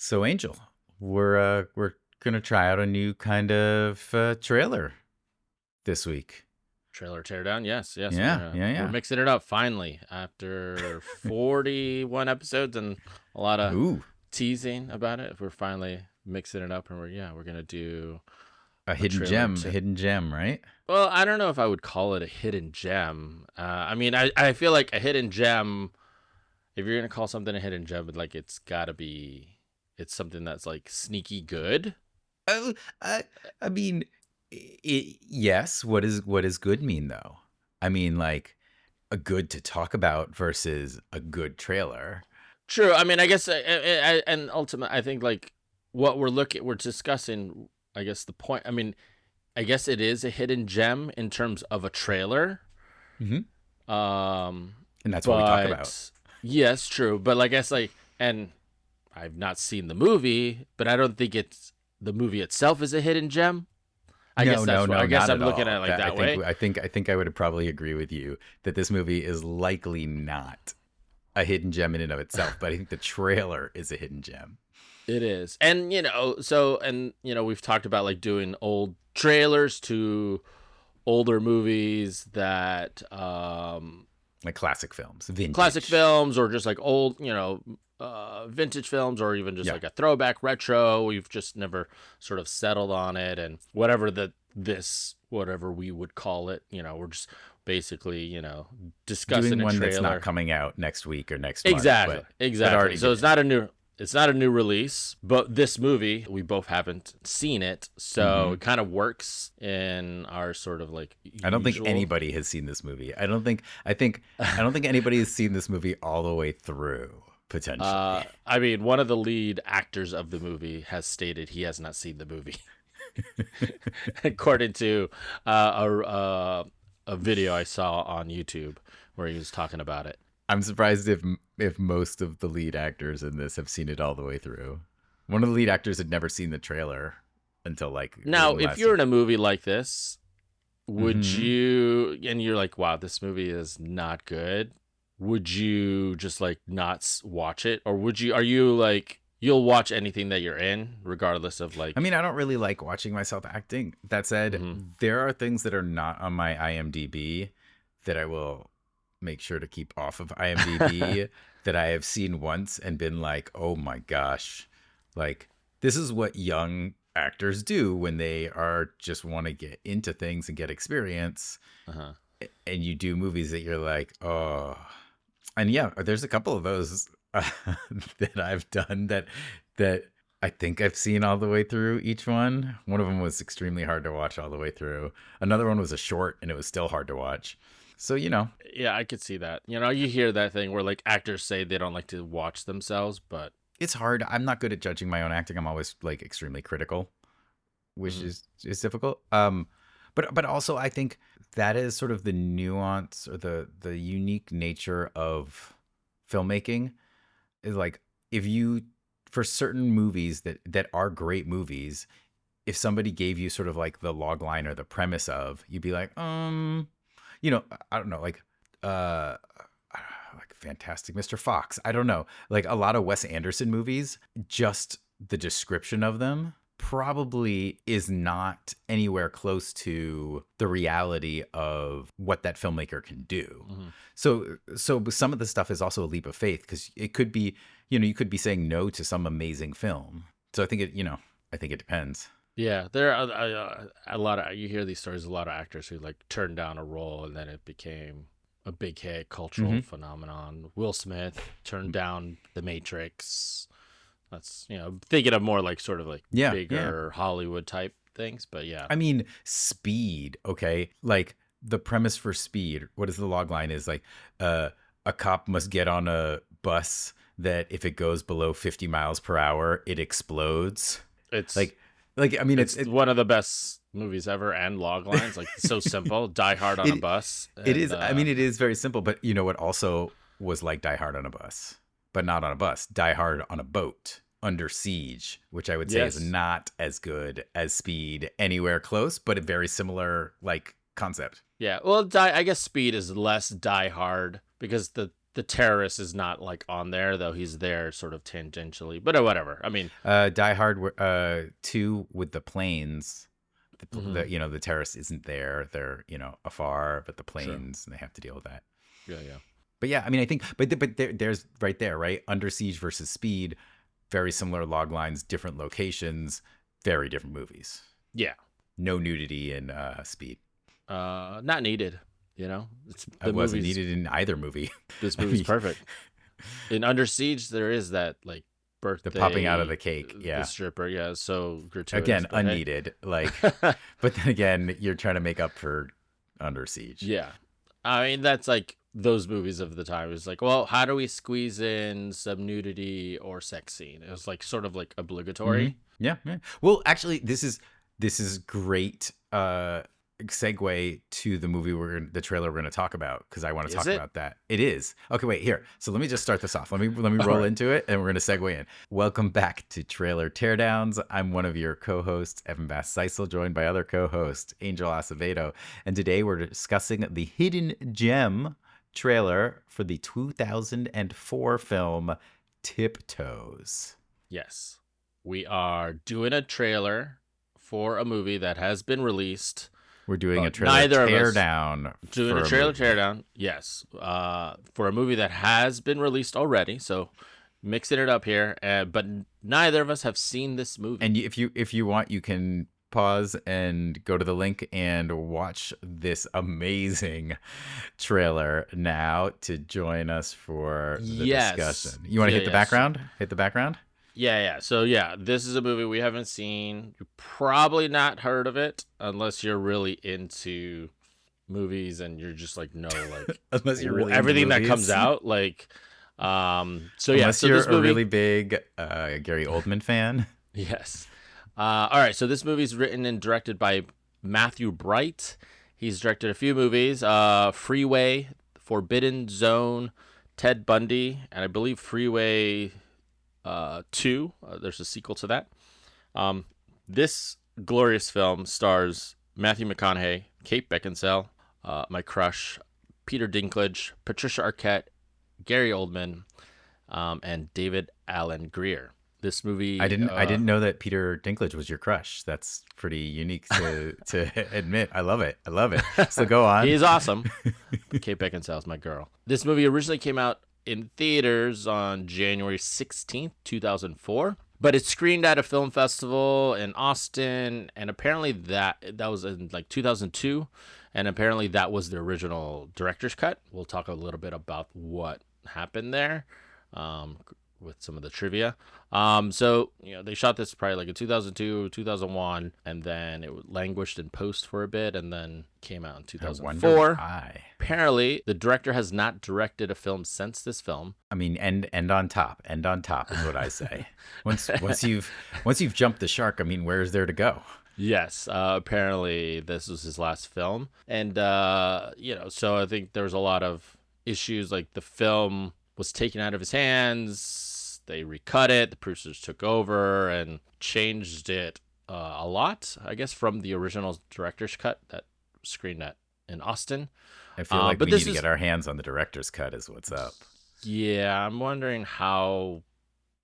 So, Angel, we're gonna try out a new kind of trailer this week. Trailer teardown, yes. Yeah, yeah, We're yeah. mixing it up finally after 41 episodes and a lot of Ooh, teasing about it. We're finally mixing it up, and we're gonna do a a hidden trailer gem, to. hidden gem, right? Well, I don't know if I would call it a hidden gem. I feel like a hidden gem. If you're gonna call something a hidden gem, like it's something that's like sneaky good. Uh, I, I mean, yes. What does good mean though? I mean, like a good to talk about versus a good trailer. True. I mean, I guess, and ultimately, I think like what we're discussing. I guess the point. I mean, I guess it is a hidden gem in terms of a trailer. Hmm. Um, And that's what we talk about. but yes, true. But like, I guess and I've not seen the movie, but I don't think it's the movie itself is a hidden gem. I No, guess no, that's what no, I guess not I'm at looking at all. it like that way. I think I would probably agree with you that this movie is likely not a hidden gem in and of itself, but I think the trailer is a hidden gem. It is. And we've talked about like doing old trailers to older movies that Like classic films, classic vintage. films or just like old, vintage films or even just Yeah. like a throwback retro. We've just never sort of settled on it, and whatever we would call it, we're just basically, discussing Doing a one that's trailer. not coming out next week or next month, Exactly. but Exactly. already So did. it's not a new release, but this movie, we both haven't seen it. So Hmm. it kind of works in our sort of like I don't think usual. anybody has seen this movie. I don't think anybody has seen this movie all the way through, potentially. I mean, one of the lead actors of the movie has stated he has not seen the movie, according to a video I saw on YouTube where he was talking about it. I'm surprised if most of the lead actors in this have seen it all the way through. One of the lead actors had never seen the trailer until like Now, within the if last you're year. in a movie like this, would Hmm. you, and you're like, wow, this movie is not good, would you just like not watch it? Or are you like, you'll watch anything that you're in, regardless of I like, mean, I don't really like watching myself acting. That said, mhm. there are things that are not on my IMDb that I will make sure to keep off of IMDb that I have seen once and been like, oh my gosh, like this is what young actors do when they are just want to get into things and get experience. Uh-huh. And you do movies that you're like, oh, and yeah, there's a couple of those that I've done that I think I've seen all the way through each one. One of them was extremely hard to watch all the way through. Another one was a short and it was still hard to watch. So, Yeah, I could see that. You hear that thing where like actors say they don't like to watch themselves, but it's hard. I'm not good at judging my own acting. I'm always like extremely critical, which mhm. is difficult. But also I think that is sort of the nuance or the unique nature of filmmaking is like if you for certain movies that are great movies, if somebody gave you sort of like the log line or the premise of, you'd be like, I don't know, uh like Fantastic Mr. Fox. I don't know. Like a lot of Wes Anderson movies, just the description of them probably is not anywhere close to the reality of what that filmmaker can do. Mhm. So some of the stuff is also a leap of faith because it could be, you could be saying no to some amazing film. So I think it depends. Yeah, there are a lot of, you hear these stories, a lot of actors who like turned down a role and then it became a big hit, cultural Hmm. phenomenon. Will Smith turned down The Matrix. That's, thinking of more like sort of like Yeah, yeah. bigger Hollywood type things, but yeah. I mean, Speed, okay? Like the premise for Speed, what is the log line is like a cop must get on a bus that if it goes below 50 miles per hour, it explodes. It's Like I mean it's one of the best movies ever, and log lines, like it's so simple. Die Hard on a it Bus, it and is, I mean, it is very simple, but you know what also was like Die Hard on a bus, but not on a bus. Die Hard on a boat under siege, which I would say is yes. not as good as Speed anywhere close, but a very similar like concept. Yeah, well, I guess Speed is less Die Hard because the terrorist is not like on there, though he's there sort of tangentially. But whatever. I mean, Die Hard 2 with the planes. mhm, The terrorist isn't there. They're afar, but the sure. planes, and they have to deal with that. Yeah, yeah. But yeah, I mean, I think, but there's right there, right? Under Siege versus Speed, very similar log lines, different locations, very different movies. Yeah. No nudity in Speed. Not needed, you know? It wasn't needed in either movie. This I movie's mean, perfect. In Under Siege, there is that like the popping out of birthday, the cake, the yeah. stripper, yeah, so gratuitous, Again, but hey. unneeded. Like, but then again, you're trying to make up for Under Siege. Yeah. I mean, that's like those movies of the time. It's like, well, how do we squeeze in some nudity or sex scene? It was like sort of like Hmm. obligatory. Yeah, yeah. Well, actually, this is great segue to the movie the trailer we're going to talk about, because I want to Is talk it? about that. It is. Okay, wait, here. So let me just start this off. Let me All roll right. into it, and we're going to segue in. Welcome back to Trailer Teardowns. I'm one of your co-hosts, Evan Bass-Seisel, joined by other co-host Angel Acevedo, and today we're discussing the hidden gem trailer for the 2004 film Tiptoes. Yes. We are doing a trailer for a movie that has been released. We're doing a But trailer neither of us teardown doing for a a trailer movie. teardown. Yes. For a movie that has been released already. So mixing it up here. But neither of us have seen this movie. And if you want, you can pause and go to the link and watch this amazing trailer now to join us for the Yes. discussion. You want to Yeah, hit the yes. background? Hit the background? Yeah, yeah. So yeah, this is a movie we haven't seen. You probably not heard of it unless you're really into movies and you're just like no, like Unless you're really into everything that comes movies. out. So yeah, Unless so you're this a movie, really big Gary Oldman fan. yes. All right, so this movie's written and directed by Matthew Bright. He's directed a few movies: Freeway, Forbidden Zone, Ted Bundy, and I believe Freeway 2. There's a sequel to that. This glorious film stars Matthew McConaughey, Kate Beckinsale, my crush, Peter Dinklage, Patricia Arquette, Gary Oldman, and David Allen Greer. This movie, I didn't know that Peter Dinklage was your crush. That's pretty unique to admit. I love it. I love it. So go on. he's awesome. But Kate Beckinsale is my girl. This movie originally came out in theaters on January 16th, 2004. But it screened at a film festival in Austin, and apparently that was in like 2002, and apparently that was the original director's cut. We'll talk a little bit about what happened there, with some of the trivia. So they shot this probably like in 2002, 2001, and then it languished in post for a bit, and then came out in I wonder 2004. why. Apparently, the director has not directed a film since this film. I mean, end on top. End on top is what I say. Once you've jumped the shark, I mean, where is there to go? Yes, apparently this was his last film, and so I think there was a lot of issues. Like the film was taken out of his hands, they recut it, the producers took over and changed it a lot, I guess, from the original director's cut that screened at in Austin. I feel like But we need this to is get our hands on the director's cut. Is what's up. Yeah, I'm wondering how.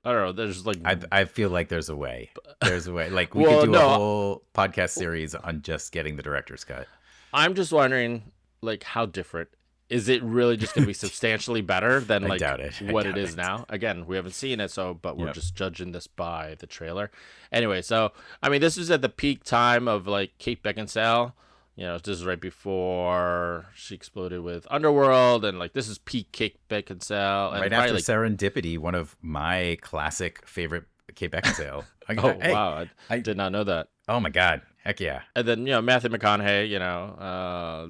I don't know. There's like I feel like there's a way. There's a way. Like we Well, could do no, a whole podcast series on just getting the director's cut. I'm just wondering, like, how different is it? Really, just going to be substantially better than I like doubt it. I what doubt it is it. now? Again, we haven't seen it, but we're Yep. just judging this by the trailer. Anyway, so I mean, this was at the peak time of like Kate Beckinsale. This is right before she exploded with Underworld, and like this is peak Kate Beckinsale, and Right probably after like, Serendipity, one of my classic favorite Kate Beckinsale. oh Hey, wow, I I did not know that. oh my god, heck yeah. And then Matthew McConaughey,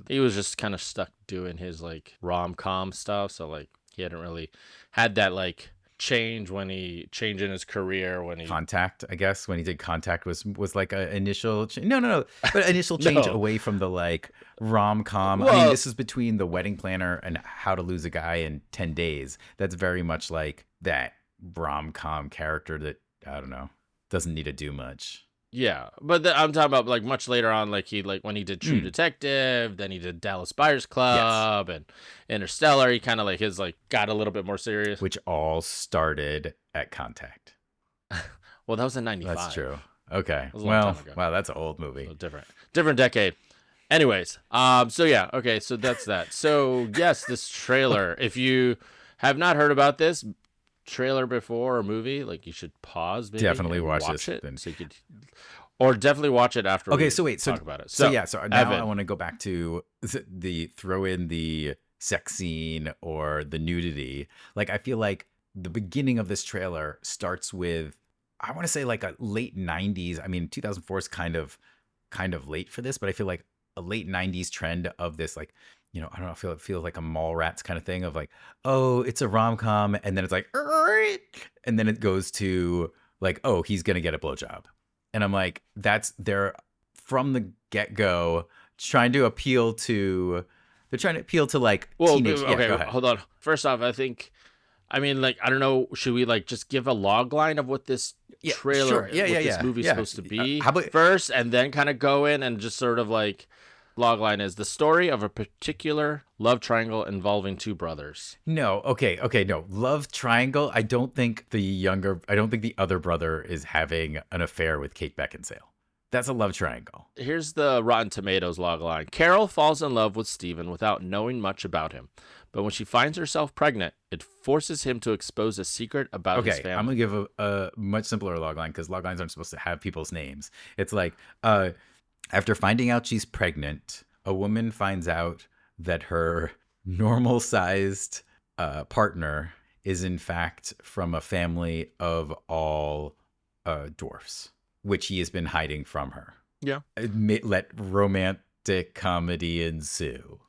he was just kind of stuck doing his like rom-com stuff, so like he hadn't really had that like change in his career when he Contact, I guess, when he did Contact was like a initial no, but initial change No. away from the like rom-com. I mean, Well, this is between The Wedding Planner and How to Lose a Guy in 10 Days. That's very much like that rom-com character that I don't know, doesn't need to do much. Yeah, but I'm talking about like much later on, like when he did True Mm, Detective, then he did Dallas Buyers yes, Club and Interstellar. He kind of like his like got a little bit more serious. which all started at Contact. Well, that was in That's '95. true. Okay. That was a long Well, time ago. wow, that's an old movie. So different decade. Anyways, so yeah, okay, so that's that. So yes, this trailer. If you have not heard about this trailer before or movie, like you should pause maybe Definitely and watch watch this it then. so you could, or definitely watch it after Okay, we so wait, talk about it. so So yeah, so now I Evan, want to go back to the throw in the sex scene or the nudity. Like I feel like the beginning of this trailer starts with I want to say like a late 90s. I mean, 2004 is kind of late for this, but I feel like a late 90s trend of this like, I don't know, it feels like a Mallrats kind of thing of like, oh, it's a rom-com and then it's like and then it goes to like, oh, he's going to get a blowjob. And I'm like, they're from the get-go they're trying to appeal to like well, teenage. Yeah, go okay, ahead. hold on. First off, I mean, like, I don't know, should we like just give a log line of what this Yeah, trailer, sure. Yeah, yeah, what this yeah. movie is Yeah. supposed to be How about first, and then kind of go in and just sort of like log line is the story of a particular love triangle involving two brothers. no? Okay, okay, no. Love triangle. I don't think the other brother is having an affair with Kate Beckinsale. That's a love triangle. Here's the Rotten Tomatoes log line. Carol falls in love with Steven without knowing much about him. But when she finds herself pregnant, it forces him to expose a secret about his Okay, I'm family. gonna give a much simpler log line because log lines aren't supposed to have people's names. It's like, after finding out she's pregnant, a woman finds out that her normal sized partner is in fact from a family of all dwarfs, which he has been hiding from her. Yeah. Let romantic comedy ensue.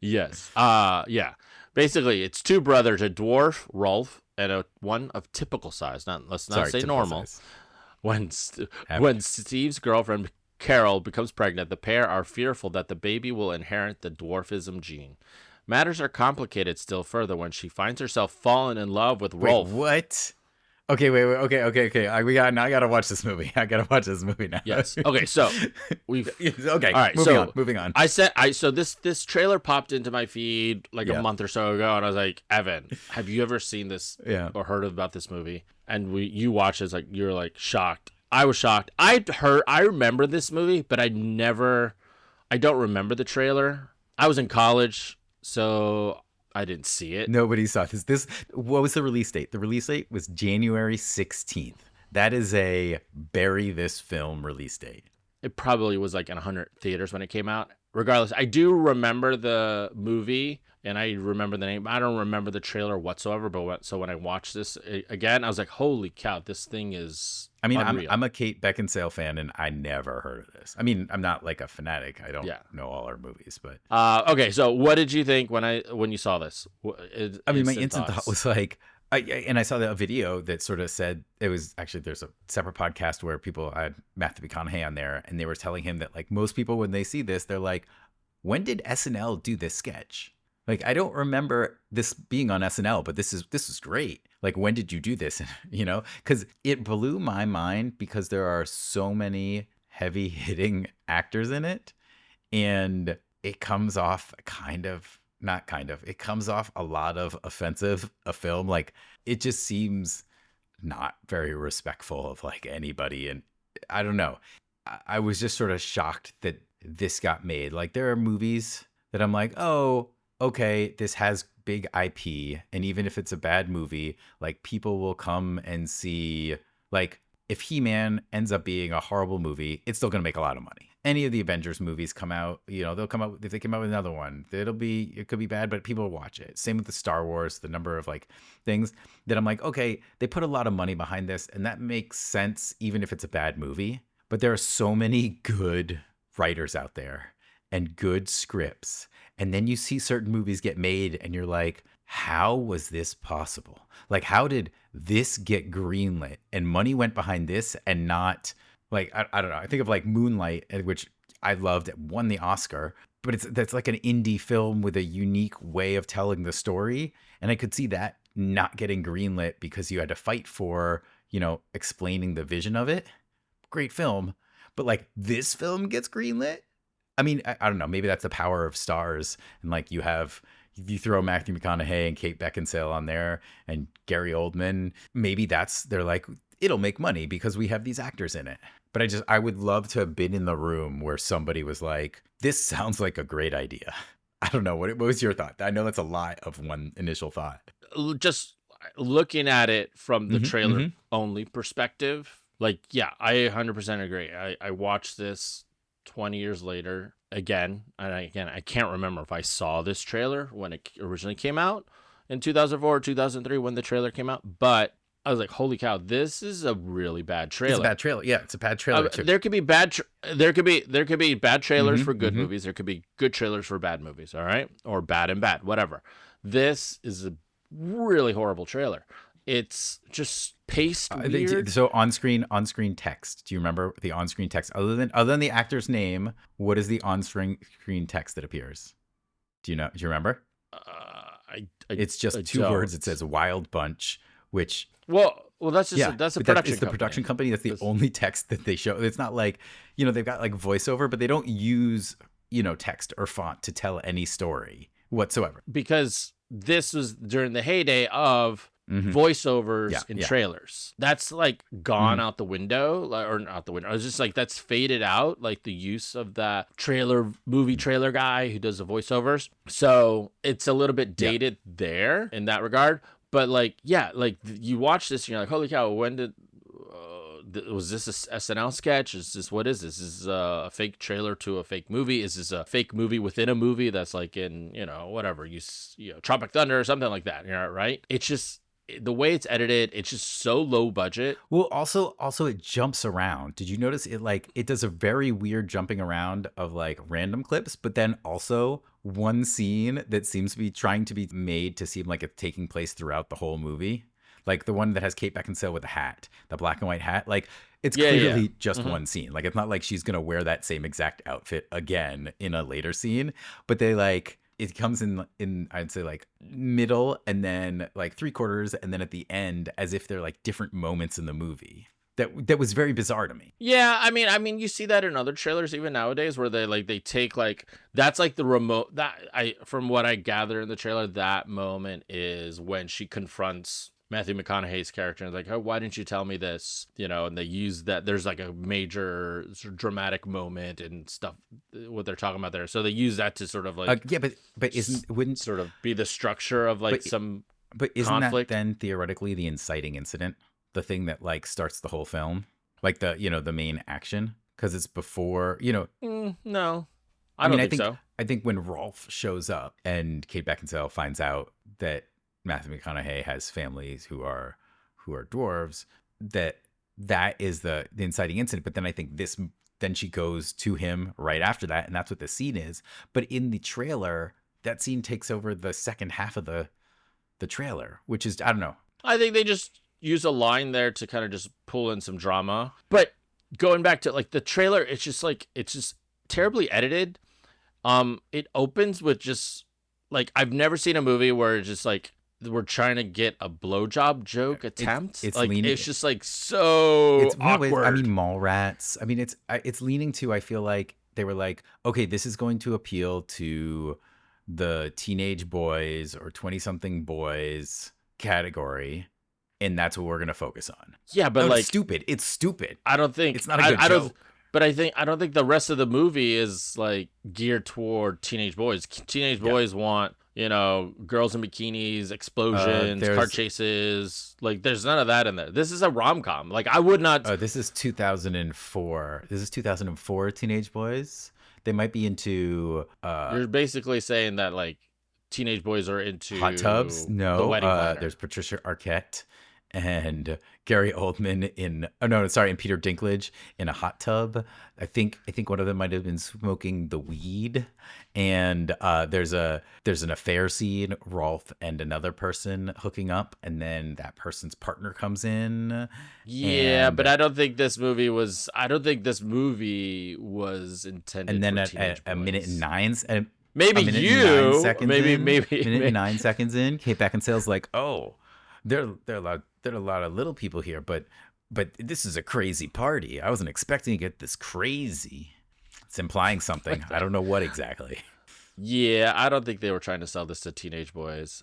Yes. Yeah. Basically, it's two brothers, a dwarf, Rolf, and one of typical size. Let's not Sorry, say typical normal. size. When when Steve's girlfriend Carol becomes pregnant, the pair are fearful that the baby will inherit the dwarfism gene. Matters are complicated still further when she finds herself falling in love with Wait, Rolf. what? Okay, wait, okay. I gotta watch this movie. I gotta watch this movie now. Yes. Okay. So we've Okay. all right. Moving So on. Moving on. so this trailer popped into my feed like a Yeah. month or so ago, and I was like, Evan, have you ever seen this Yeah. or heard about this movie? And you watched it, it's like you're like shocked. I was shocked. I remember this movie, but I don't remember the trailer. I was in college, so I didn't see it. Nobody saw this. What was the release date? The release date was January 16th. That is a bury this film release date. It probably was like in 100 theaters when it came out. Regardless, I do remember the movie and I remember the name. I don't remember the trailer whatsoever. So when I watched this again, I was like, "Holy cow! This thing is I mean, unreal." I'm a Kate Beckinsale fan, and I never heard of this. I mean, I'm not like a fanatic. I don't Yeah. know all her movies, but Okay, so what did you think when you saw this? I mean, my instant thought thoughts. was like, I saw a video that sort of said it was actually there's a separate podcast where people I had Matthew McConaughey on there, and they were telling him that like most people when they see this, they're like, when did SNL do this sketch? Like I don't remember this being on SNL, but this is great. Like when did you do this? Because it blew my mind because there are so many heavy hitting actors in it, and it comes off it comes off a lot of offensive a film. Like it just seems not very respectful of like anybody. And I don't know. I was just sort of shocked that this got made. Like there are movies that I'm like, oh, okay, this has big IP. And even if it's a bad movie, like people will come and see, like if He-Man ends up being a horrible movie, it's still going to make a lot of money. Any of the Avengers movies come out, they'll come out, if they come out with another one, it could be bad, but people will watch it. Same with the Star Wars, the number of like things that I'm like, okay, they put a lot of money behind this and that makes sense, even if it's a bad movie. But there are so many good writers out there and good scripts. And then you see certain movies get made and you're like, how was this possible? Like, how did this get greenlit and money went behind this and not like, I don't know. I think of like Moonlight, which I loved, it won the Oscar, but that's like an indie film with a unique way of telling the story. And I could see that not getting greenlit because you had to fight for, explaining the vision of it. great film, but like this film gets greenlit. I mean, I don't know. Maybe that's the power of stars, and like you throw Matthew McConaughey and Kate Beckinsale on there and Gary Oldman. Maybe they're like, it'll make money because we have these actors in it. But I would love to have been in the room where somebody was like, this sounds like a great idea. I don't know. What was your thought? I know that's a lot of one initial thought. Just looking at it from the Mm-hmm, trailer mm-hmm. only perspective, like, yeah, I 100% agree. I watched this 20 years later again, and I can't remember if I saw this trailer when it originally came out in 2004 or 2003 when the trailer came out, but I was like, holy cow, this is a really bad trailer. It's a bad trailer. Yeah, it's a bad trailer too. There could be bad bad trailers Mm-hmm, for good mm-hmm. movies. There could be good trailers for bad movies, all right? Or bad and bad, whatever. This is a really horrible trailer. It's just paced weird. So on-screen text. Do you remember the on-screen text? Other than the actor's name, what is the on-screen text that appears? Do you remember? It's just two words. It says "Wild Bunch," which well, that's just that's a production. It's the production company. That's the only text that they show. It's not like they've got like voiceover, but they don't use text or font to tell any story whatsoever. Because this was during the heyday of voiceovers in trailers. That's like gone out the window, or not out the window. It's just like that's faded out, like the use of that movie trailer guy who does the voiceovers. So it's a little bit dated there in that regard. But like, yeah, like you watch this and you're like, holy cow, when did was this a SNL sketch? Is this what is this? Is this a fake trailer to a fake movie? Is this a fake movie within a movie that's like in whatever Tropic Thunder or something like that? Right? It's just the way it's edited. It's just so low budget. Well, also it jumps around. Did you notice it? Like it does a very weird jumping around of like random clips, but then also one scene that seems to be trying to be made to seem like it's taking place throughout the whole movie. Like the one that has Kate Beckinsale with the hat, the black and white hat. Like it's clearly just one scene. Like it's not like she's going to wear that same exact outfit again in a later scene, but they like, it comes in I'd say like middle and then like 3/4 and then at the end as if they're like different moments in the movie. That was very bizarre to me. Yeah, I mean you see that in other trailers even nowadays where they take like that's like the remote from what I gather in the trailer, that moment is when she confronts Matthew McConaughey's character and like, oh, why didn't you tell me this? And they use that. There's like a major sort of dramatic moment and stuff, what they're talking about there. So they use that to sort of like, but wouldn't sort of be the structure of like some isn't conflict. That then theoretically the inciting incident, the thing that like starts the whole film, like the the main action, because it's before No, I don't think so. I think when Rolf shows up and Kate Beckinsale finds out that Matthew McConaughey has families who are dwarves, that is the inciting incident. But then I think then she goes to him right after that, and that's what the scene is. But in the trailer, that scene takes over the second half of the trailer, which is, I don't know. I think they just use a line there to kind of just pull in some drama. But going back to like the trailer, it's just terribly edited. It opens with just like, I've never seen a movie where it's just like we're trying to get a blowjob joke attempt. It's like leaning, it's just like so awkward. I mean, Mallrats. I mean, it's leaning to. I feel like they were like, okay, this is going to appeal to the teenage boys or 20-something boys category, and that's what we're gonna focus on. Yeah, but like, it's stupid. I don't think it's not a good joke. But I don't think the rest of the movie is like geared toward teenage boys. Teenage boys want, girls in bikinis, explosions, car chases. Like there's none of that in there. This is a rom-com. Like I would not. This is 2004. This is 2004 teenage boys. They might be into. You're basically saying that like teenage boys are into hot tubs. No, the wedding planner. There's Patricia Arquette and Gary Oldman and Peter Dinklage in a hot tub. I think one of them might have been smoking the weed, and there's an affair scene, Rolf and another person hooking up, and then that person's partner comes in. Yeah, but I don't think this movie was intended. And then at a minute and 9 and maybe maybe minute and 9 seconds in, Kate Beckinsale's like, oh, there are a lot of little people here, but but this is a crazy party. I wasn't expecting to get this crazy. It's implying something. I don't know what exactly. Yeah, I don't think they were trying to sell this to teenage boys.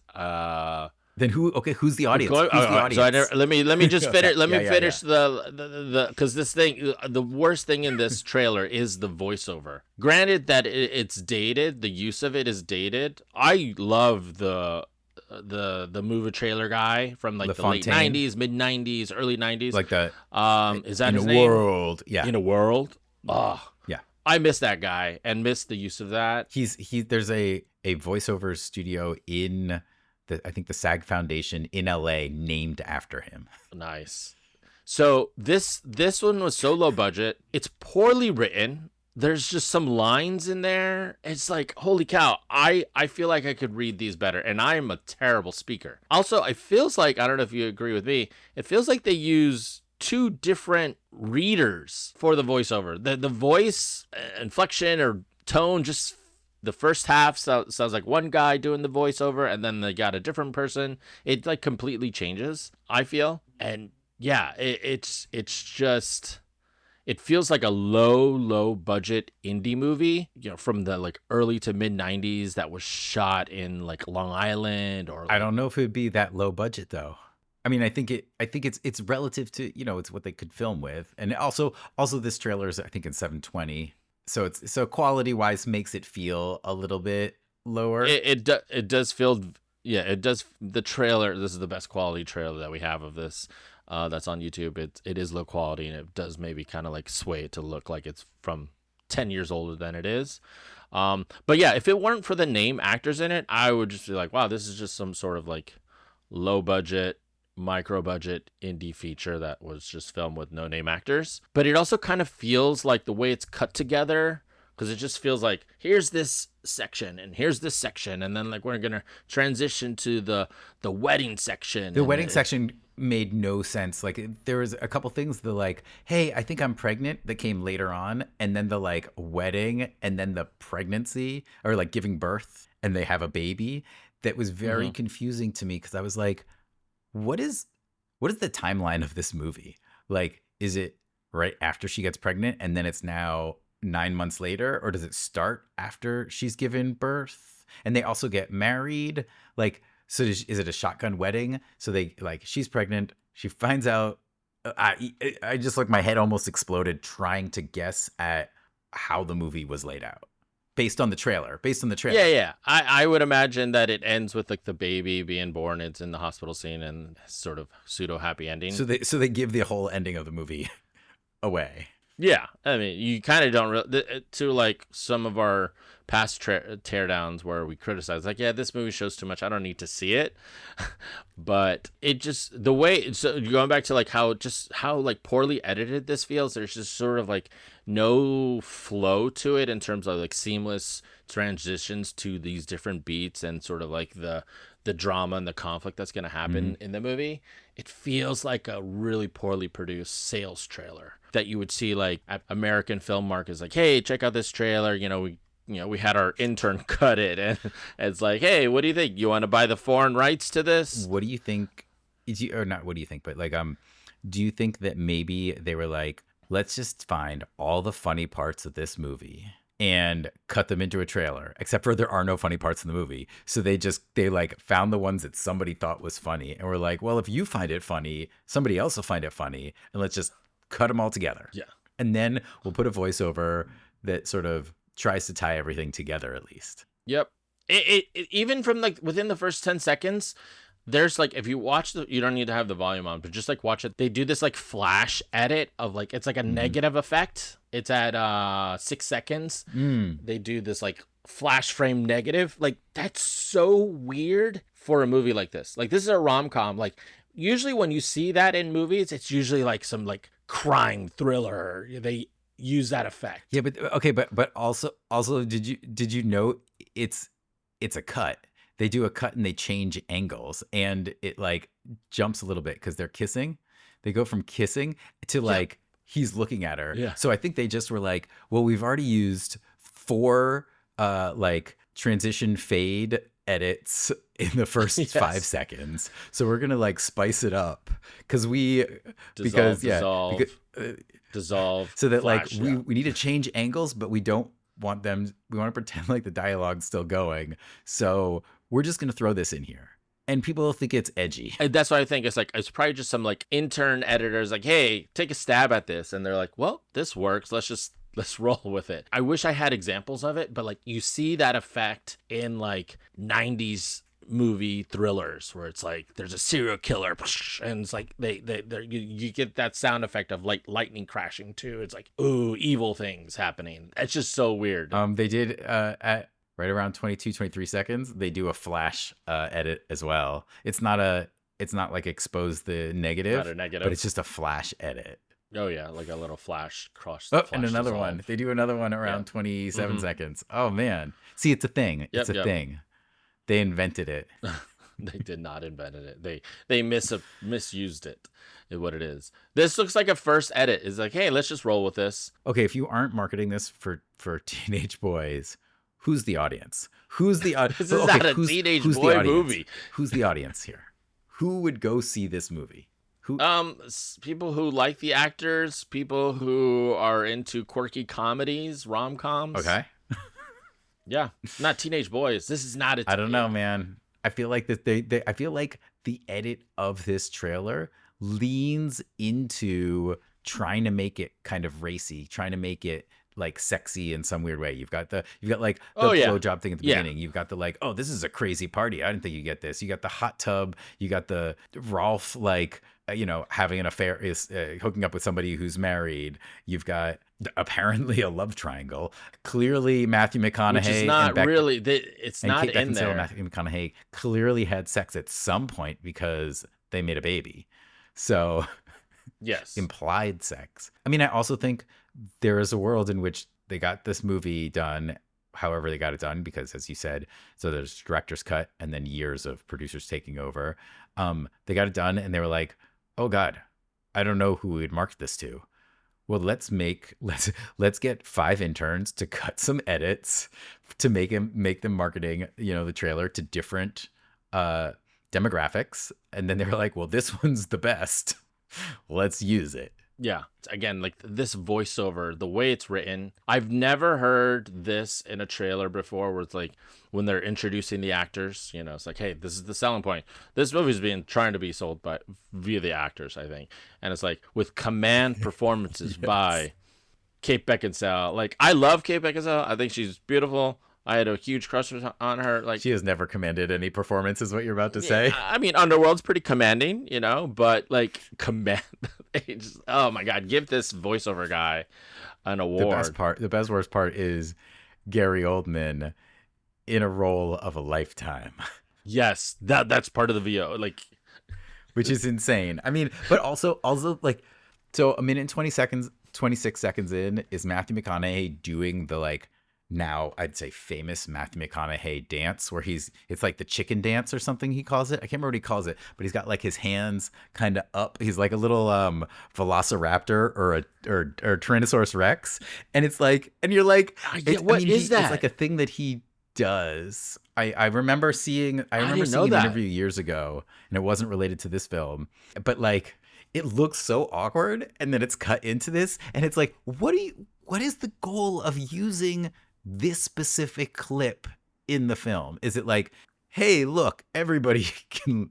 Then who? Okay, who's the But audience? Who's the so I audience? never, let me just Okay. finish. Let Yeah, me yeah, yeah. finish the because this thing, the worst thing in this trailer is the voiceover. Granted that it's dated, the use of it is dated. I love the movie trailer guy from like the late LaFontaine, '90s, mid '90s, early '90s. like the Is that in a his name? world. Yeah, In a world. Oh, yeah. I miss that guy and miss the use of that. There's a voiceover studio in I think the SAG Foundation in LA named after him. Nice. So this one was so low budget. It's poorly written. There's just some lines in there. It's like, holy cow, I feel like I could read these better. And I am a terrible speaker. Also, it feels like, I don't know if you agree with me, it feels like they use two different readers for the voiceover. The voice inflection or tone, just the first half sounds like one guy doing the voiceover, and then they got a different person. It like completely changes, I feel. And yeah, it's just, it feels like a low budget indie movie, from the like early to mid '90s that was shot in like Long Island or I don't know if it would be that low budget though. I mean, I think it's relative to, it's what they could film with. And also this trailer is, I think, in 720. So quality wise makes it feel a little bit lower. It does feel, yeah, it does. The trailer, this is the best quality trailer that we have of this, that's on YouTube. It is low quality, and it does maybe kind of like sway it to look like it's from 10 years older than it is. But yeah, if it weren't for the name actors in it, I would just be like, wow, this is just some sort of like low budget, micro budget indie feature that was just filmed with no name actors. But it also kind of feels like the way it's cut together, because it just feels like here's this section and here's this section, and then like we're gonna transition to the wedding section. The wedding section made no sense. Like there was a couple things, the like, hey, I think I'm pregnant, that came later on, and then the like wedding, and then the pregnancy, or like giving birth and they have a baby, that was very confusing to me, because I was like, what is the timeline of this movie? Like, is it right after she gets pregnant and then it's now 9 months later, or does it start after she's given birth and they also get married? Like, so is it a shotgun wedding? So they like, she's pregnant, she finds out. I just, like, my head almost exploded trying to guess at how the movie was laid out based on the trailer. Yeah. I would imagine that it ends with like the baby being born. It's in the hospital scene and sort of pseudo happy ending. So they give the whole ending of the movie away. Yeah, I mean, you kind of don't to like some of our past teardowns where we criticize, like, yeah, this movie shows too much, I don't need to see it. But it just, the way, so going back to like how like poorly edited this feels, there's just sort of like no flow to it in terms of like seamless transitions to these different beats and sort of like the drama and the conflict that's going to happen in the movie. It feels like a really poorly produced sales trailer that you would see like at American Film Markets, like, hey, check out this trailer. We had our intern cut it, and it's like, hey, what do you think? You want to buy the foreign rights to this? What do you think? Or not what do you think, but like, do you think that maybe they were like, let's just find all the funny parts of this movie and cut them into a trailer, except for there are no funny parts in the movie. So they like found the ones that somebody thought was funny, and we're like, well, if you find it funny, somebody else will find it funny, and let's just cut them all together. Yeah. And then we'll put a voiceover that sort of tries to tie everything together at least. Yep. It even from like within the first 10 seconds, there's like, if you watch you don't need to have the volume on, but just like watch it. They do this like flash edit of like, it's like a negative effect. It's at 6 seconds. They do this like flash frame negative. Like, that's so weird for a movie like this. Like, this is a rom-com. Like, usually when you see that in movies, it's usually like some like crime thriller. They use that effect. Yeah, but okay, but also did you know it's a cut? They do a cut and they change angles, and it like jumps a little bit because they're kissing. They go from kissing to like he's looking at her. Yeah. So I think they just were like, well, we've already used 4 like transition fade edits in the first 5 seconds. So we're gonna like spice it up because dissolve, so that like flash. we need to change angles, but we don't want them. We want to pretend like the dialogue's still going. So we're just gonna throw this in here, and people will think it's edgy. And that's what I think. It's probably just some like intern editors like, hey, take a stab at this, and they're like, well, this works. Let's roll with it. I wish I had examples of it, but like you see that effect in like 90s movie thrillers where it's like there's a serial killer and it's like you get that sound effect of like lightning crashing too. It's like, ooh, evil things happening. It's just so weird. They did at right around 22, 23 seconds, they do a flash edit as well. It's not like expose the negative, Not a negative, but it's just a flash edit. Oh yeah, like a little flash cross. Oh, and another one. They do another one around 27 seconds. Oh man. See, it's a thing. It's a thing. They invented it. They did not invent it. They misused it. Is what it is. This looks like a first edit. It's like, hey, let's just roll with this. Okay, if you aren't marketing this for teenage boys, who's the audience? Who's the audience? This is not a teenage boy movie. Who's the audience here? Who would go see this movie? Who? People who like the actors, people who are into quirky comedies, rom-coms. Okay. Yeah, not teenage boys. This is not I don't know, man. I feel like that I feel like the edit of this trailer leans into trying to make it kind of racy, trying to make it like sexy in some weird way. You've got like the blowjob thing at the beginning. You've got the like, oh, this is a crazy party. I didn't think you get this. You got the hot tub. You got the Rolf like having an affair, is hooking up with somebody who's married. You've got apparently a love triangle. Clearly, Matthew McConaughey, which is not really. It's not Kate in Beckinsale there. And Matthew McConaughey clearly had sex at some point because they made a baby. So, yes, implied sex. I mean, I also think there is a world in which they got this movie done. However, they got it done because, as you said, so there's director's cut and then years of producers taking over. They got it done and they were like, oh God, I don't know who we'd market this to. Well, let's get 5 interns to cut some edits to make them marketing, the trailer to different demographics. And then they were like, well, this one's the best. Let's use it. Yeah. Again, like this voiceover, the way it's written, I've never heard this in a trailer before where it's like when they're introducing the actors, it's like, hey, this is the selling point. This movie's trying to be sold via the actors, I think. And it's like with command performances Yes. by Kate Beckinsale. Like, I love Kate Beckinsale. I think she's beautiful. I had a huge crush on her. Like, she has never commanded any performance, is what you're about to say. I mean, Underworld's pretty commanding, but like oh my God, give this voiceover guy an award. The worst part is Gary Oldman in a role of a lifetime. Yes, that's part of the VO, like, which is insane. I mean, but also like, so a minute and 26 seconds in is Matthew McConaughey doing the like, now I'd say famous Matthew McConaughey dance where it's like the chicken dance or something he calls it. I can't remember what he calls it, but he's got like his hands kind of up. He's like a little velociraptor or a Tyrannosaurus Rex. And it's like, and you're like, what is that? It's like a thing that he does. I remember seeing an interview years ago, and it wasn't related to this film, but like it looks so awkward, and then it's cut into this, and it's like, what is the goal of using this specific clip in the film? Is it like, hey, look, everybody can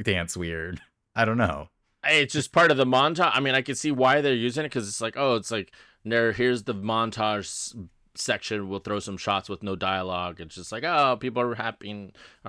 dance weird? I don't know. It's just part of the montage. I mean, I can see why they're using it because it's like, oh, it's like, here's the montage section. We'll throw some shots with no dialogue. It's just like, oh, people are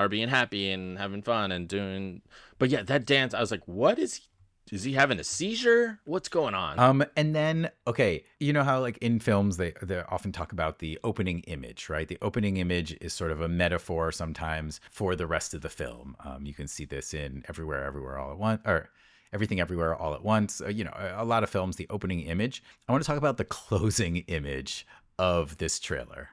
being happy and having fun and doing. But yeah, that dance, I was like, what is he? Is he having a seizure? What's going on? And then, okay, you know how like in films they often talk about the opening image, right? The opening image is sort of a metaphor sometimes for the rest of the film. You can see this in Everywhere, All at Once, or Everything Everywhere All at Once. A lot of films, the opening image. I want to talk about the closing image of this trailer.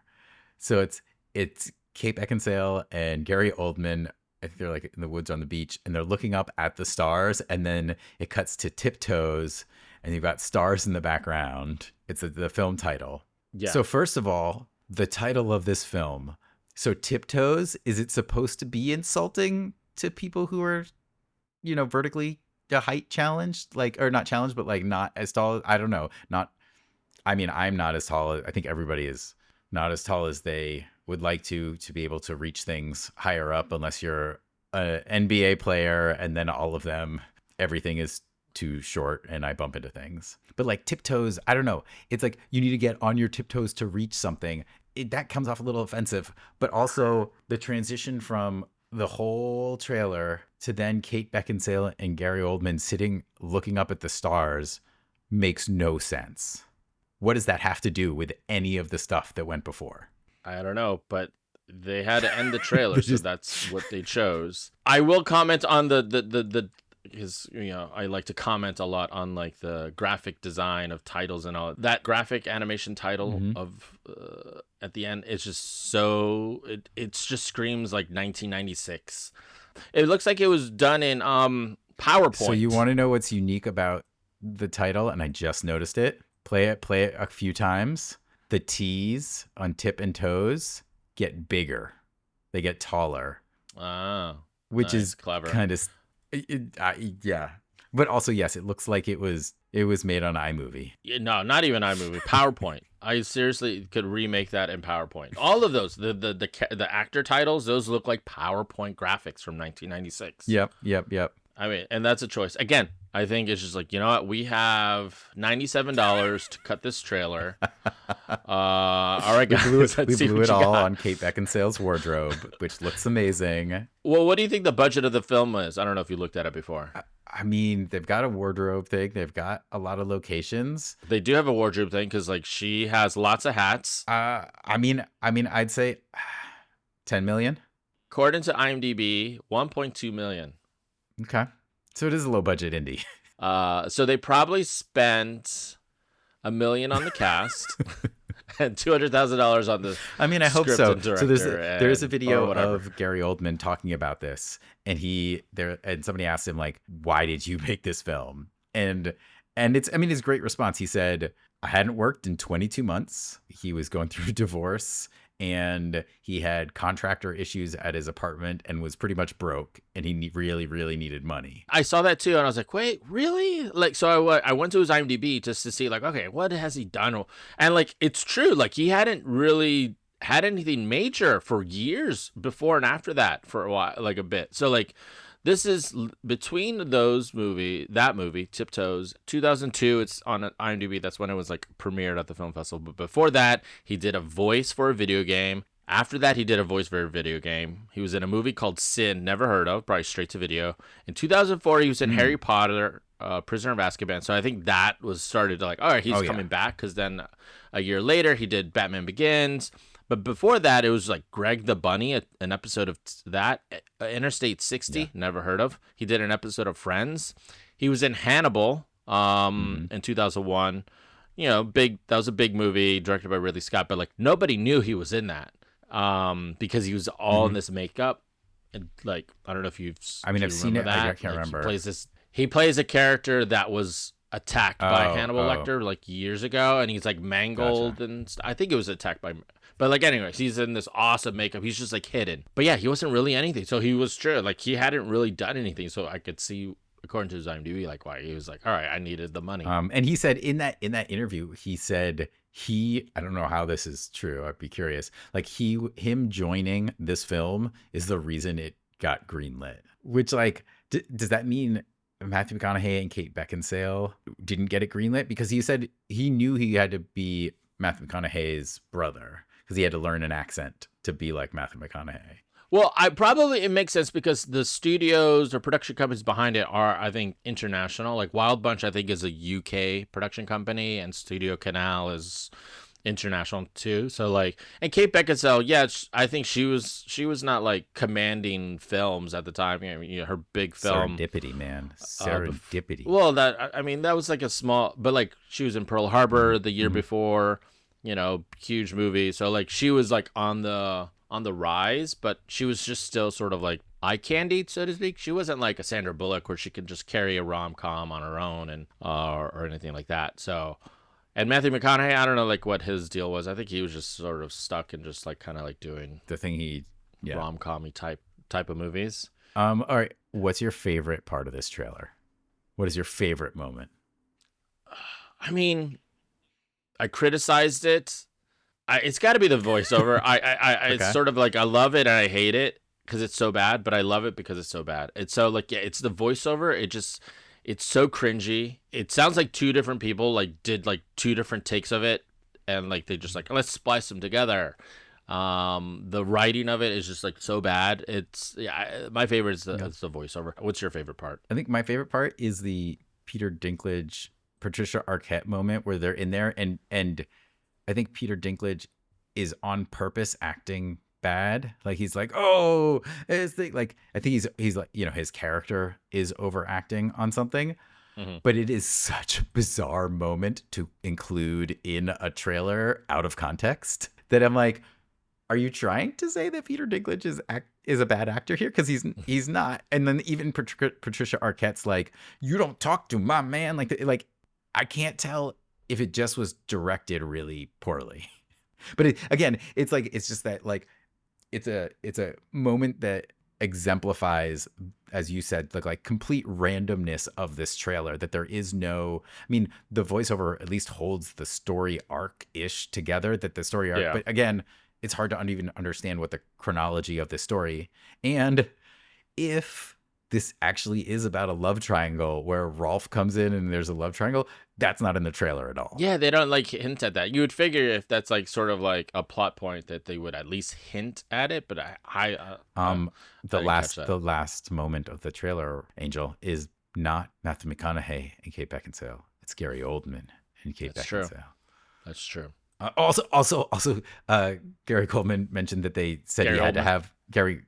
So it's Kate Beckinsale and Gary Oldman. I think they're like in the woods on the beach and they're looking up at the stars, and then it cuts to Tiptoes and you've got stars in the background. It's the film title. Yeah. So first of all, the title of this film So Tiptoes, is it supposed to be insulting to people who are, vertically height challenged, like, or not challenged, but like not as tall? I don't know. Not. I mean, I'm not as tall. I think everybody is not as tall as they would like to be able to reach things higher up, unless you're an NBA player, and then all of them, everything is too short, and I bump into things. But like Tiptoes, I don't know. It's like you need to get on your tiptoes to reach something. That comes off a little offensive, but also the transition from the whole trailer to then Kate Beckinsale and Gary Oldman sitting looking up at the stars makes no sense. What does that have to do with any of the stuff that went before? I don't know, but they had to end the trailer, so Just- that's what they chose. I will comment on the because I like to comment a lot on like the graphic design of titles and all that graphic animation title of at the end. It's just so it just screams like 1996. It looks like it was done in PowerPoint. So you want to know what's unique about the title? And I just noticed it. Play it a few times. The T's on tip and toes get bigger. They get taller. Which is clever. Kind of, yeah. But also, yes, it looks like it was made on iMovie. No, not even iMovie. PowerPoint. I seriously could remake that in PowerPoint. All of those, the actor titles, those look like PowerPoint graphics from 1996. Yep. I mean, and that's a choice. Again, I think it's just like, you know what? We have $97 to cut this trailer. All right, guys. We blew it all on Kate Beckinsale's wardrobe, which looks amazing. Well, what do you think the budget of the film is? I don't know if you looked at it before. I mean, they've got a wardrobe thing. They've got a lot of locations. They do have a wardrobe thing because, like, she has lots of hats. I mean, I'd say 10 million. According to IMDb, 1.2 million. Okay. So it is a low budget indie. So they probably spent $1 million on the cast and $200,000 on the. I mean, I hope so. So there's a video whatever. of Gary Oldman talking about this, and somebody asked him like, "Why did you make this film?" And his great response. He said, "I hadn't worked in 22 months. He was going through divorce, and he had contractor issues at his apartment and was pretty much broke, and he really, really needed money." I saw that too, and I was like, wait, really? Like, so I went to his IMDb just to see, like, okay, what has he done? And, like, it's true. Like, he hadn't really had anything major for years before and after that for a while, like a bit. So, like, this is between that movie, Tiptoes, 2002. It's on IMDb. That's when it was like premiered at the film festival. But before that, he did a voice for a video game. After that, he did a voice for a video game. He was in a movie called Sin, never heard of, probably straight to video. In 2004, he was in Harry Potter, Prisoner of Azkaban. So I think that was started to like, all right, he's coming back. Because then a year later, he did Batman Begins. But before that, it was like Greg the Bunny, an episode of that. Interstate 60, never heard of. He did an episode of Friends. He was in Hannibal in 2001. That was a big movie directed by Ridley Scott. But like nobody knew he was in that because he was all in this makeup. And like, I don't know if I've seen it. I can't remember. He plays a character that was attacked by Hannibal Lecter like years ago, and he's like mangled and I think it was attacked by. But like, anyways, he's in this awesome makeup. He's just like hidden. But yeah, he wasn't really anything. So he was true. Like he hadn't really done anything. So I could see, according to his IMDb, like why he was like, all right, I needed the money. And he said in that interview, he said I don't know how this is true. I'd be curious. Like him joining this film is the reason it got greenlit. Which like, does that mean Matthew McConaughey and Kate Beckinsale didn't get it greenlit? Because he said he knew he had to be Matthew McConaughey's brother because he had to learn an accent to be like Matthew McConaughey. Well, it makes sense because the studios or production companies behind it are, I think, international. Like Wild Bunch, I think, is a UK production company, and Studio Canal is international too. So like, and Kate Beckinsale, yeah, I think she was not like commanding films at the time. Her big film, Serendipity, man, Serendipity. Well, that was like a small, but like she was in Pearl Harbor the year before. Huge movie. So like she was like on the rise, but she was just still sort of like eye candy, so to speak. She wasn't like a Sandra Bullock where she could just carry a rom-com on her own and or anything like that. So And Matthew McConaughey, I don't know like what his deal was. I think he was just sort of stuck and just like kind of like doing The thing rom-com type of movies. All right. What's your favorite part of this trailer? What is your favorite moment? I mean, I criticized it. It's got to be the voiceover. Okay. It's sort of like I love it and I hate it because it's so bad, but I love it because it's so bad. It's so like, yeah, it's the voiceover. It's so cringy. It sounds like two different people like did like two different takes of it, and like they just like let's splice them together. The writing of it is just like so bad. It's my favorite is it's the voiceover. What's your favorite part? I think my favorite part is the Peter Dinklage, Patricia Arquette moment where they're in there, and I think Peter Dinklage is on purpose acting bad. Like he's like, oh, it's the, like I think he's like, you know, his character is overacting on something. But it is such a bizarre moment to include in a trailer out of context that I'm like, are you trying to say that Peter Dinklage is a bad actor here? Because he's not. And then even Patricia Arquette's like, you don't talk to my man. Like I can't tell if it just was directed really poorly. But again, it's like it's just that like it's a moment that exemplifies, as you said, the like complete randomness of this trailer, that there is no, I mean, the voiceover at least holds the story arc-ish together, that the story arc, but again, it's hard to even understand what the chronology of this story. And if this actually is about a love triangle where Rolf comes in and there's a love triangle, that's not in the trailer at all. Yeah, they don't like hint at that. You would figure if that's like sort of like a plot point that they would at least hint at it, but the last moment of the trailer, Angel, is not Matthew McConaughey and Kate Beckinsale. It's Gary Oldman and Kate Beckinsale. True. That's true. Also, Gary Coleman mentioned that they said he had to have Gary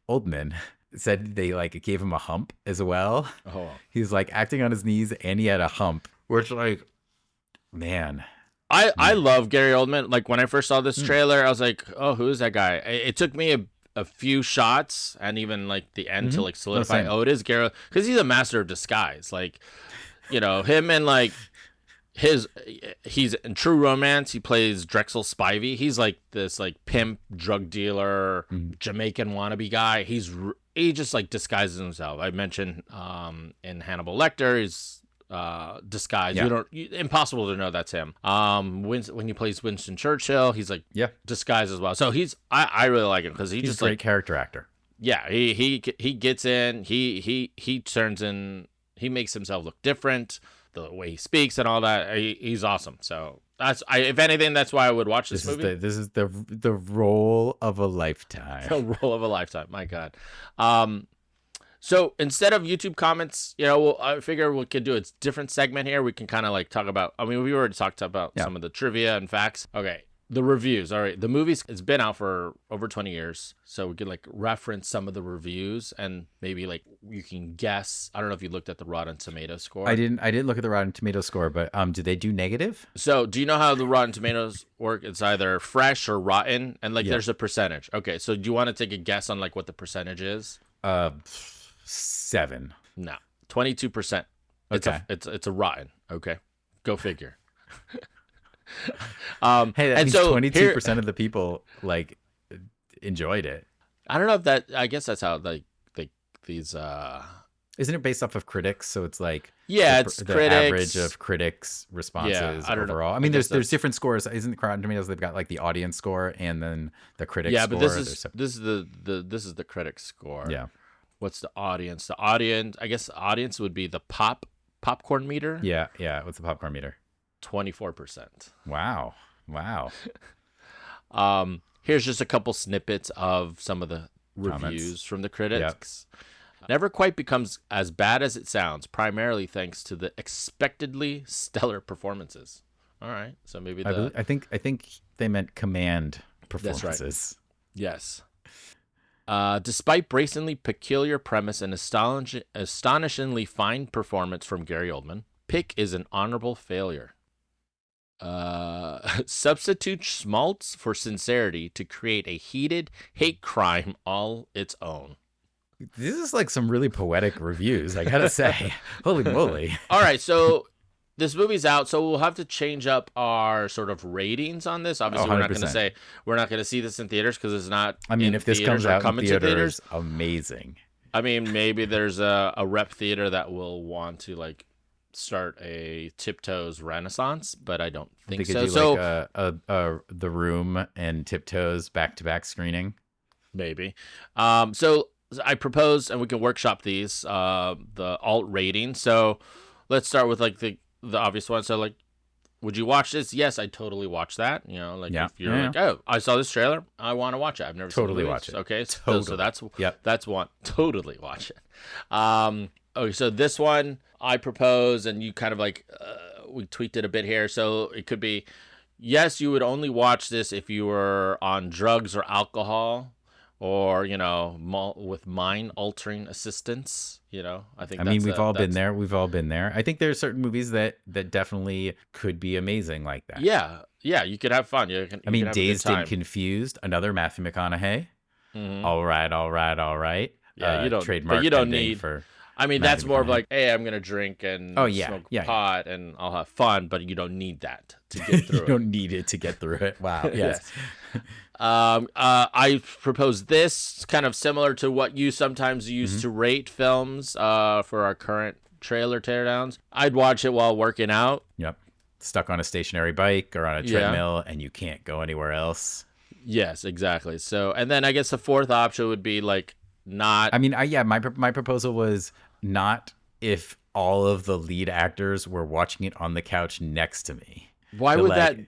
Oldman said they like gave him a hump as well. Oh, he's like acting on his knees and he had a hump, which like, man. I love Gary Oldman. Like when I first saw this trailer, I was like, oh, who is that guy? It took me a few shots and even like the end to like solidify. Oh, it is Gary, because he's a master of disguise. Like, you know, him and like he's in True Romance. He plays Drexel Spivey. He's like this like pimp, drug dealer, Jamaican wannabe guy. He just like disguises himself. I mentioned in Hannibal Lecter, he's disguised. Impossible to know that's him. When he plays Winston Churchill, he's like disguised as well. So I really like him because he's just a great like character actor. Yeah, he gets in. He turns in. He makes himself look different. The way he speaks and all that, he's awesome. So if anything, that's why I would watch this movie. This is the role of a lifetime. The role of a lifetime. My God. So instead of YouTube comments, you know, I figure we could do a different segment here. We can kind of like talk about. I mean, we already talked about some of the trivia and facts. Okay. The reviews. All right. The movie's it's been out for over 20 years. So we can like reference some of the reviews and maybe like you can guess. I don't know if you looked at the Rotten Tomato score. I didn't look at the Rotten Tomato score, but do they do negative? So do you know how the Rotten Tomatoes work? It's either fresh or rotten, and like there's a percentage. Okay. So do you want to take a guess on like what the percentage is? 7. No. 22%. Okay. It's a rotten. Okay. Go figure. Hey, that means 22% of the people like enjoyed it. I don't know if that. I guess that's how like these. Isn't it based off of critics? So it's like it's the critics. average of critics' responses I don't overall. know. I mean, there's different scores. Isn't the Rotten Tomatoes? They've got like the audience score and then the critics. Yeah, score. But this is the critics score. Yeah. What's the audience? The audience. I guess the audience would be the popcorn meter. Yeah. What's the popcorn meter? 24%. Wow. Here's just a couple snippets of some of the reviews from the critics. Yep. Never quite becomes as bad as it sounds, primarily thanks to the expectedly stellar performances. All right, so maybe I think they meant command performances. That's right. Yes. Despite brazenly peculiar premise and astonishingly fine performance from Gary Oldman, Pick is an honorable failure. Substitute schmaltz for sincerity to create a heated hate crime all its own. This is like some really poetic reviews, I gotta say. Holy moly. All right, so this movie's out, so we'll have to change up our sort of ratings on this. Oh, Obviously, we're not going to 100%. say we're not going to see this in theaters because it's not. I mean, in if this theaters comes or out in coming to theaters, theaters. amazing. I mean, maybe there's a rep theater that will want to like start a Tiptoes renaissance, but I don't They think could so. do So like a The Room and Tiptoes back-to-back screening. maybe. So I propose, and we can workshop these, the alt rating. So let's start with like the obvious one. So like, would you watch this? Yes, I totally watch that. You know, like Yeah. if you're Yeah. like, oh, I saw this trailer, I want to watch it. I've never Totally seen the watch movies. it. Okay, so Totally. that's Yep. that's one. Totally watch it. Okay, so this one I propose, and you kind of like we tweaked it a bit here. So it could be, yes, you would only watch this if you were on drugs or alcohol, or you know, with mind altering assistance. You know, I think. I mean, we've all been that's- there. We've all been there. I think there are certain movies that definitely could be amazing like that. Yeah, you could have fun. You can. I mean, you can have a good Dazed and time. Confused, another Matthew McConaughey. Mhm. All right, all right, all right. Yeah, you don't. Trademark But you don't ending need. for. I mean, Matthew that's more of McConaughey. like, hey, I'm gonna drink and Oh, yeah, smoke yeah. pot and I'll have fun, but you don't need that to get through You don't need it to get through it. Wow. Yes. I propose this kind of similar to what you sometimes use to rate films for our current trailer teardowns. I'd watch it while working out. Yep. Stuck on a stationary bike or on a Yeah. treadmill and you can't go anywhere else. Yes, exactly. So, and then I guess the fourth option would be like not. I mean, my proposal was not if all of the lead actors were watching it on the couch next to me. Why But, would like, that?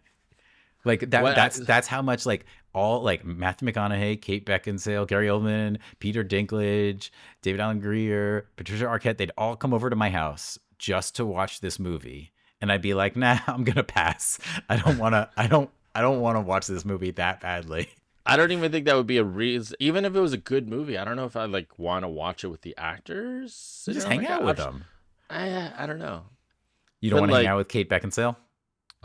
Like that What- that's how much like all like Matthew McConaughey, Kate Beckinsale, Gary Oldman, Peter Dinklage, David Allen Greer, Patricia Arquette, they'd all come over to my house just to watch this movie. And I'd be like, nah, I'm gonna pass. I don't wanna watch this movie that badly. I don't even think that would be a reason. Even if it was a good movie, I don't know if I'd like want to watch it with the actors. You just You know, hang like, out I with watch- them. I don't know. You don't But, want to like- hang out with Kate Beckinsale?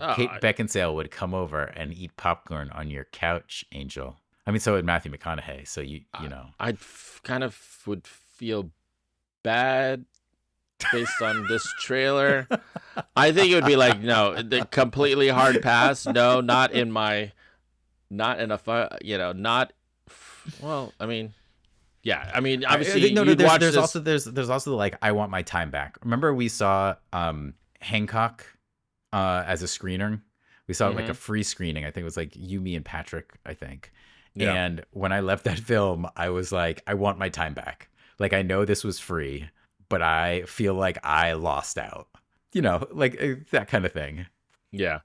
Oh, Kate Beckinsale would come over and eat popcorn on your couch, Angel. I mean, so would Matthew McConaughey. So you know. I'd kind of would feel bad based on this trailer. I think it would be like, no, the completely hard pass. No, not in a not. Well, I mean, yeah, I mean, obviously, no, you'd watch there's this. there's also like I want my time back. Remember we saw Hancock as a screener. We saw like a free screening. I think it was like you, me, and Patrick, I think. Yeah. And when I left that film, I was like, I want my time back. Like I know this was free, but I feel like I lost out. You know, like that kind of thing. Yeah.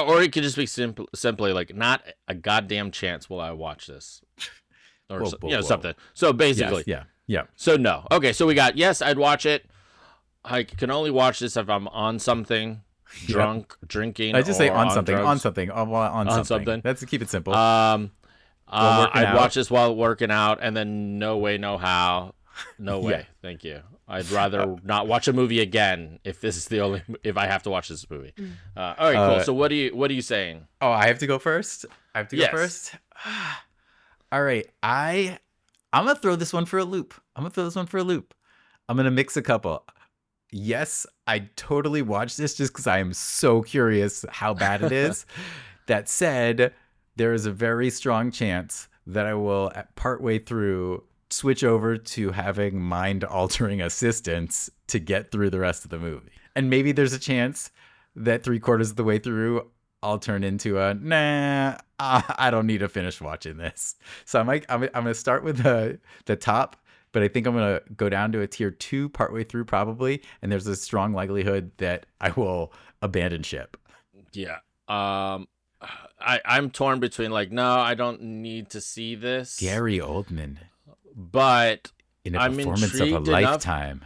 Or it could just be simply like, not a goddamn chance will I watch this. Or Whoa. something. So basically. Yes, yeah. So no. Okay, so we got, yes, I'd watch it. I can only watch this if I'm on something, drunk, drinking. I just say or on something, drugs. on something, on something. Let's keep it simple. I'd out. watch this while working out, and then no way, no how. No way. Yeah. Thank you. I'd rather not watch a movie again if this is the only if I have to watch this movie. All right, cool. So what are you saying? Oh, I have to go first? I have to go Yes. first? All right. I'm going to throw this one for a loop. I'm going to mix a couple. Yes, I totally watched this just because I am so curious how bad it is. That said, there is a very strong chance that I will, partway through, switch over to having mind-altering assistance to get through the rest of the movie. And maybe there's a chance that 3/4 of the way through, I'll turn into a, nah, I don't need to finish watching this. So I'm going to start with the top, but I think I'm going to go down to a tier 2 partway through probably. And there's a strong likelihood that I will abandon ship. Yeah. I'm torn between like, no, I don't need to see this. Gary Oldman But in a I'm performance of a intrigued enough. lifetime.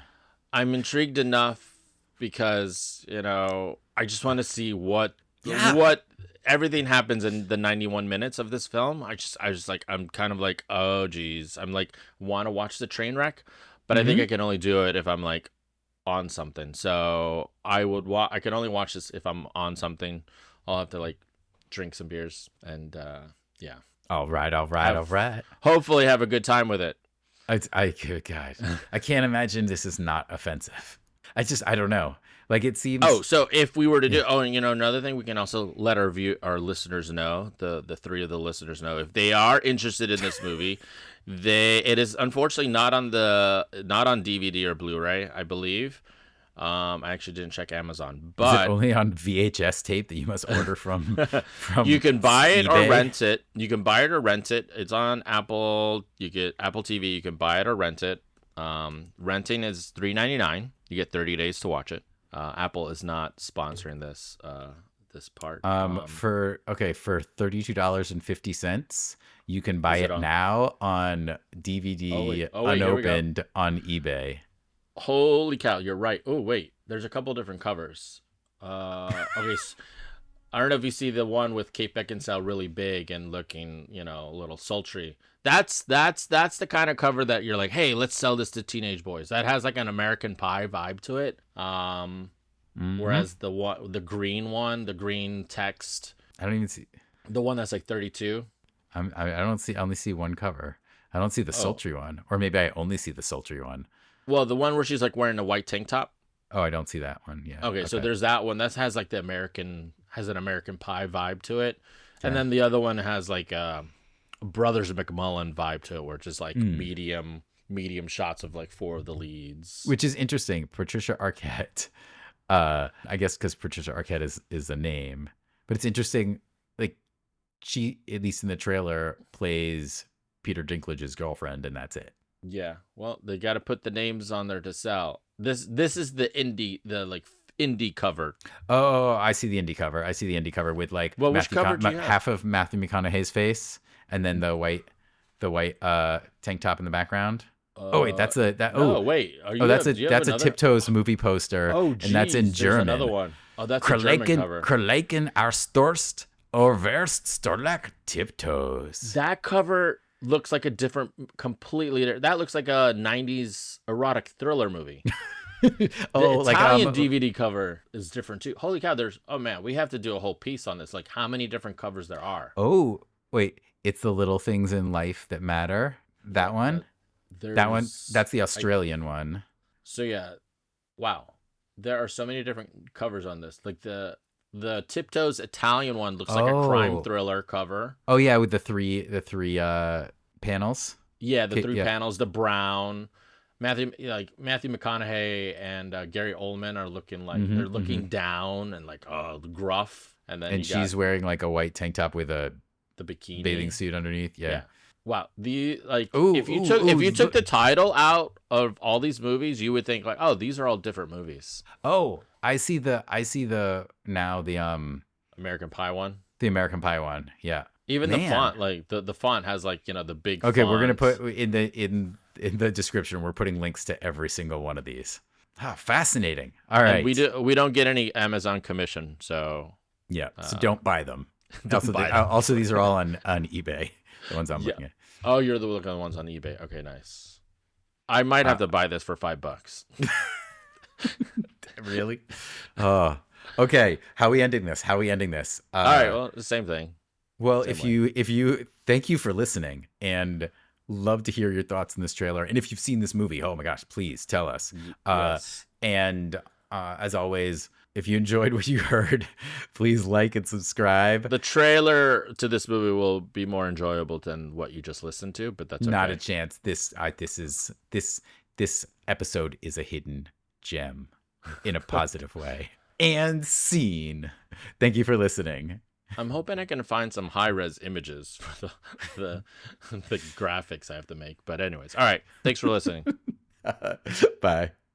I'm intrigued enough because, you know, I just want to see what everything happens in the 91 minutes of this film. I just like, I'm kind of like, oh geez, I'm like, want to watch the train wreck, but I think I can only do it if I'm like on something. So I can only watch this if I'm on something. I'll have to like drink some beers and yeah. All right. Hopefully have a good time with it. Good God. I can't imagine this is not offensive. I don't know. Like it Oh, seems. so if we were to Yeah. do, oh, and another thing, we can also let our listeners know, the three of the listeners know, if they are interested in this movie, it is unfortunately not on DVD or Blu-ray, I believe. I actually didn't check Amazon, Is it but only on VHS tape that you must order from you can buy it or eBay? rent it. You can buy it or rent it. It's on Apple. You get Apple TV. You can buy it or rent it. Renting is $3.99. You get 30 days to watch it. Apple is not sponsoring this part. For $32.50, you can buy Is it it on? now on Oh DVD wait, here we go. unopened on eBay. Holy cow, you're right. Oh wait, there's a couple different covers. Okay, I don't know if you see the one with Kate Beckinsale really big and looking, a little sultry. That's the kind of cover that you're like, hey, let's sell this to teenage boys. That has like an American Pie vibe to it. Hmm. Whereas the green one, the green text, I don't even see. the one that's like 32. I don't see. I only see one cover. I don't see the Oh, sultry one, or maybe I only see the sultry one. well, the one where she's like wearing a white tank top. Oh, I don't see that one. Yeah. Okay, so Okay. there's that one that has like has an American Pie vibe to it, and Okay. then the other one has like a Brothers McMullen vibe to it, where it's just like Mm. medium shots of like four of the leads. Which is interesting. Patricia Arquette. I guess because Patricia Arquette is a name, but it's interesting. Like she, at least in the trailer, plays Peter Dinklage's girlfriend, and that's it. Yeah, well, they got to put the names on there to sell. This is the indie cover. Oh, I see the indie cover. I see the indie cover with like Well, which cover do you have? half of Matthew McConaughey's face, and then the white tank top in the background. Oh wait, that's a that. No, Oh, wait. oh, that's Do you have that's a another? Tiptoes movie poster, Oh, and that's in geez, there's another German. one. Oh, that's a German cover. Krleiken Arstorst Overst Storlak Tiptoes. That cover looks like a completely. That looks like a '90s erotic thriller movie. Oh, The like Italian DVD cover is different too. Holy cow! Oh man, we have to do a whole piece on this. Like how many different covers there are. oh wait, it's the little things in life that matter. That one, that one, that's the Australian one. So yeah, wow. There are so many different covers on this. Like the Tiptoes Italian one looks like a crime Oh, thriller cover. oh yeah, with the three panels. Yeah, the three Yeah. panels, the brown. Matthew McConaughey and Gary Oldman are looking like Mhm, they're looking down and like gruff, and then And you got she's wearing like a white tank top with a the bikini bathing suit underneath. Yeah. Yeah. Wow. Ooh, If you ooh, took ooh, if you took the title out of all these movies, you would think like, oh, these are all different movies. Oh, I see the now American Pie one. the American Pie one. Yeah. Even the Man. font, like the font has like the big. Okay, we're gonna font. put in the description. We're putting links to every single one of these. Ah, fascinating. All right. And we don't get any Amazon commission, so Yeah. So don't buy them. don't buy them. Also, these are all on eBay. The ones I'm Yeah. looking at. Oh, you're the looking at the ones on eBay. Okay, nice. I might have to buy this for $5. Really? Oh. Okay. How we ending this? All right, well, the same thing. Well, Same if you thank you for listening and love to hear your thoughts on this trailer. And if you've seen this movie, oh my gosh, please tell us. Yes. And as always, if you enjoyed what you heard, please like and subscribe. The trailer to this movie will be more enjoyable than what you just listened to, but that's okay. Not a chance. This episode is a hidden gem in a positive way. And scene. Thank you for listening. I'm hoping I can find some high-res images for the graphics I have to make. But anyways, all right. Thanks for listening. Bye.